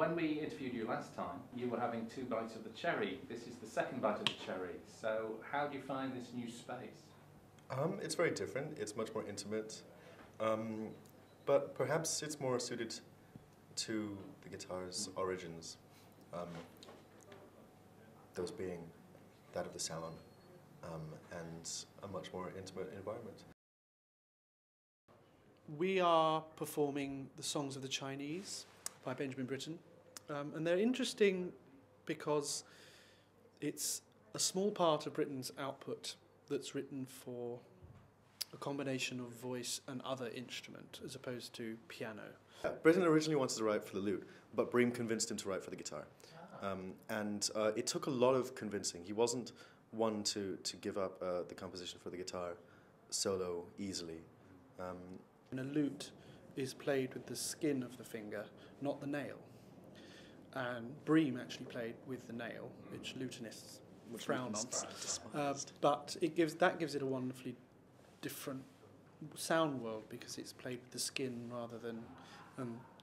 When we interviewed you last time, you were having 2 bites of the cherry. This is the second bite of the cherry. So how do you find this new space? It's very different. It's much more intimate. But perhaps it's more suited to the guitar's origins, those being that of the salon, and a much more intimate environment. We are performing the Songs of the Chinese by Benjamin Britten, and they're interesting because it's a small part of Britten's output that's written for a combination of voice and other instrument as opposed to piano. Britten originally wanted to write for the lute, but Bream convinced him to write for the guitar. It took a lot of convincing. He wasn't one to give up the composition for the guitar solo easily. And a lute is played with the skin of the finger, not the nail. And Bream actually played with the nail, which lutenists frown on. But that gives it a wonderfully different sound world because it's played with the skin rather than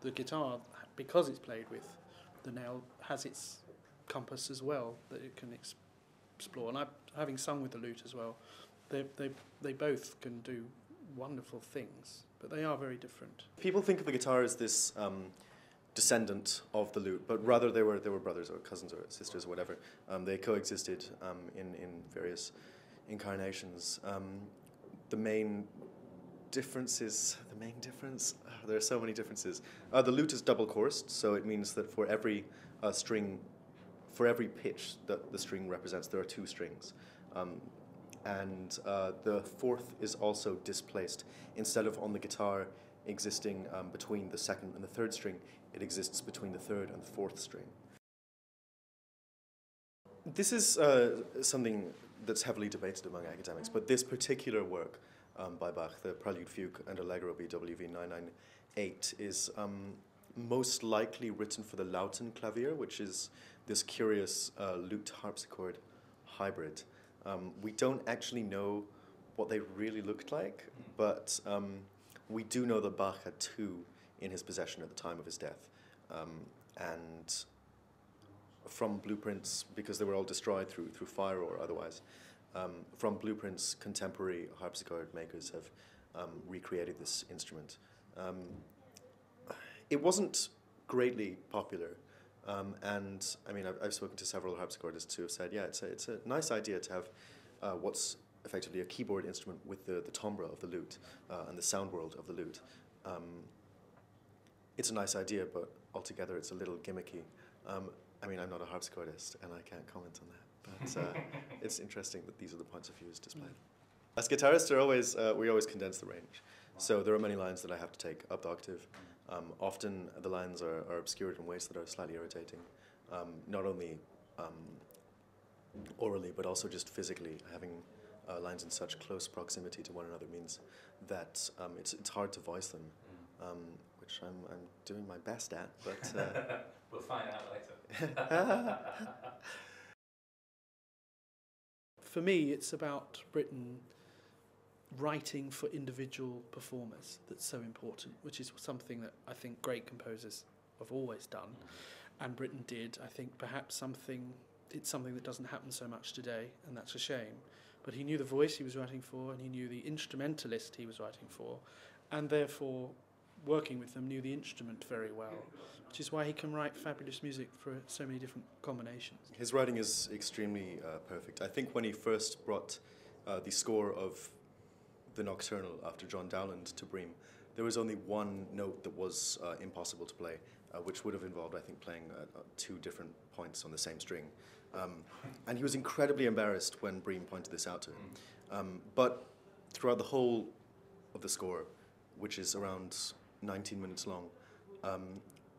the guitar, because it's played with the nail, has its compass as well that it can explore. And having sung with the lute as well, they both can do wonderful things, but they are very different. People think of the guitar as this descendant of the lute, but rather they were brothers or cousins or sisters or whatever. They coexisted in various incarnations. The main difference, there are so many differences. The lute is double chorused, so it means that for every string, for every pitch that the string represents, there are 2 strings. And the fourth is also displaced. Instead of on the guitar existing between the second and the third string, it exists between the third and the fourth string. This is something that's heavily debated among academics, but this particular work by Bach, the Prelude, Fugue and Allegro BWV 998, is most likely written for the Lauten clavier, which is this curious lute harpsichord hybrid. We don't actually know what they really looked like, but we do know that Bach had 2 in his possession at the time of his death. And from blueprints, because they were all destroyed through fire or otherwise, from blueprints, contemporary harpsichord makers have recreated this instrument. It wasn't greatly popular. And I mean, I've spoken to several harpsichordists who have said, yeah, it's a nice idea to have what's effectively a keyboard instrument with the timbre of the lute and the sound world of the lute. It's a nice idea, but altogether it's a little gimmicky. I mean, I'm not a harpsichordist and I can't comment on that, but it's interesting that these are the points of views displayed. As guitarists, we always condense the range. So there are many lines that I have to take up the octave. Often the lines are obscured in ways that are slightly irritating, not only orally, but also just physically. Having lines in such close proximity to one another means that it's hard to voice them, which I'm doing my best at, but... We'll find out later. For me, it's about Britten writing for individual performers that's so important, which is something that I think great composers have always done, and Britten did. I think perhaps it's something that doesn't happen so much today, and that's a shame. But he knew the voice he was writing for, and he knew the instrumentalist he was writing for, and therefore, working with them, knew the instrument very well, which is why he can write fabulous music for so many different combinations. His writing is extremely perfect. I think when he first brought the score of the Nocturnal after John Dowland to Bream, there was only one note that was impossible to play, which would have involved, I think, playing 2 different points on the same string. And he was incredibly embarrassed when Bream pointed this out to him. But throughout the whole of the score, which is around 19 minutes long,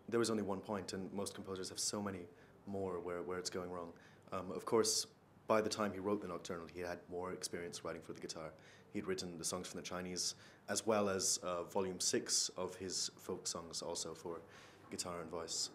there was only one point, and most composers have so many more where it's going wrong. Of course, by the time he wrote the Nocturnal, he had more experience writing for the guitar. He'd written the songs from the Chinese, as well as volume 6 of his folk songs, also for guitar and voice.